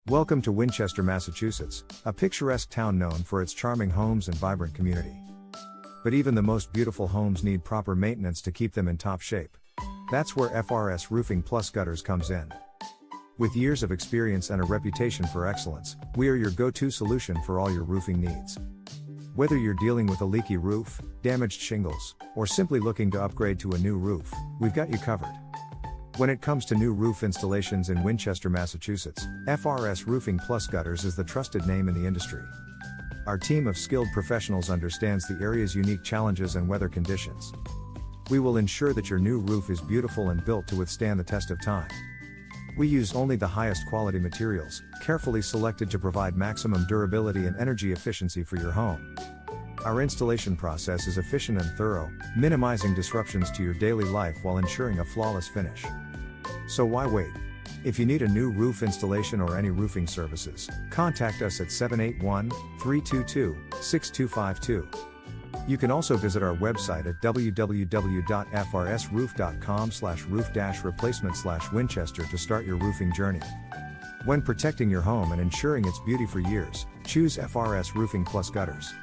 Welcome to Winchester, Massachusetts, a picturesque town known for its charming homes and vibrant community. But even the most beautiful homes need proper maintenance to keep them in top shape. That's where FRS Roofing Plus Gutters comes in. With years of experience and a reputation for excellence, we are your go-to solution for all your roofing needs. Whether you're dealing with a leaky roof, damaged shingles, or simply looking to upgrade to a new roof, we've got you covered. When it comes to new roof installations in Winchester, Massachusetts, FRS Roofing Plus Gutters is the trusted name in the industry. Our team of skilled professionals understands the area's unique challenges and weather conditions. We will ensure that your new roof is beautiful and built to withstand the test of time. We use only the highest quality materials, carefully selected to provide maximum durability and energy efficiency for your home. Our installation process is efficient and thorough, minimizing disruptions to your daily life while ensuring a flawless finish. So why wait? If you need a new roof installation or any roofing services, contact us at 781-322-6252. You can also visit our website at www.frsroof.com/roof-replacement/Winchester to start your roofing journey. When protecting your home and ensuring its beauty for years, choose FRS Roofing Plus Gutters.